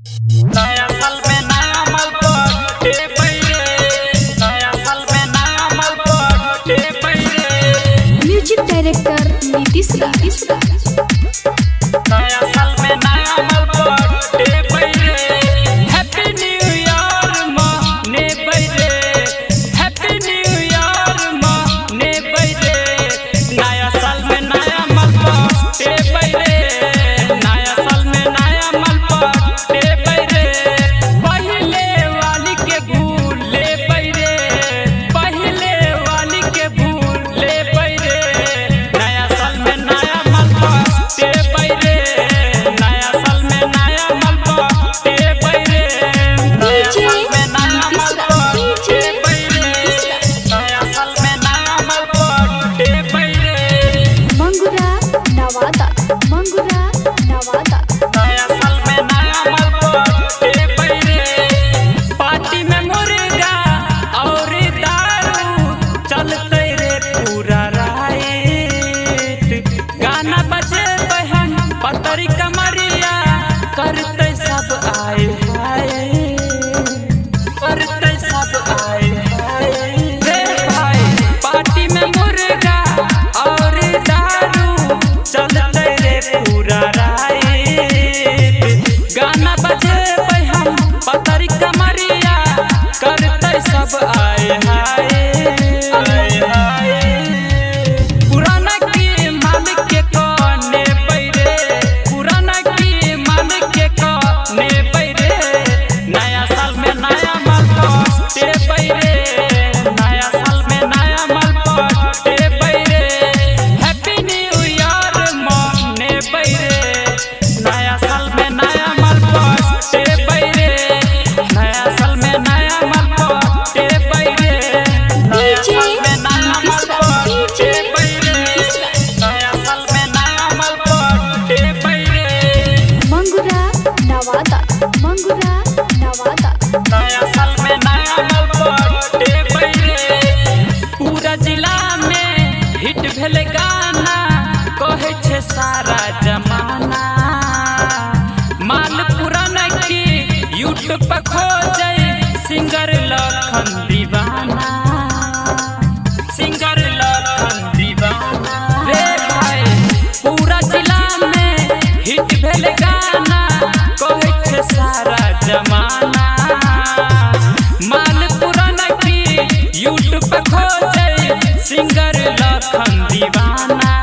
नया साल में नया माल पटे पैरे, नया साल में नया माल पटे पैरे। म्यूजिक डायरेक्टर नीतीश राज। नया साल में नया माल पटे पैरे। हैप्पी न्यू ईयर मने पैरे, हैप्पी न्यू ईयर मने पैरे। नया साल में नया माल पटे पैरे, नया साल में नया माल पटे पैरे। पहले वाली के भूले पैरे, पहले वाली के भूले पैरे। नया साल में नया माल पटे पैरे, नया साल में नया माल पटे पैरे। नया साल में नया माल पटे पैरे, नया साल में नया माल पटे पैरे। मंगुरा नवादा, मंगुरा नवादा। नया साल में नया माल पटे पैरे। पार्टी में मुर्गा और दारू चलते रे पूरा रात। गाना बजे बहन पतरी कमरिया करते सब आए हाय, करते सब आए हाय। रे भाई पार्टी में मुर्गा और दारू चलते रे पूरा रात। गाना बजे बहन पतरी कमरिया करते सब आए हाय, आए हाय। पुराना की मालिक के कोने पैरे, पुराना की मालिक के कोने पैरे। नया साल में नया माल पटे पैरे, नया साल में नया माल पटे पैरे। हैप्पी न्यू ईयर मने पैरे, नया साल में नया माल पटे पैरे, नया साल में नया माल पटे पैरे। नया साल में नया माल पटे पैरे, नया साल में नया माल पटे पैरे। मंगुरा नवादा, मंगुरा नवादा। नया साल में नया माल पटे पैरे। पूरा जिला में हिट भेल गाना कहे छे सारा जमाना। माल पुराना की यूट्यूब पर खोजे सिंगर लखन दीवाना, सिंगर लखन दीवाना। रे भाई पूरा जिला में हिट भेल गाना कहे छे सारा जमाना। माल पुराना की यूट्यूब पर खोजे सिंगर लखन दीवाना।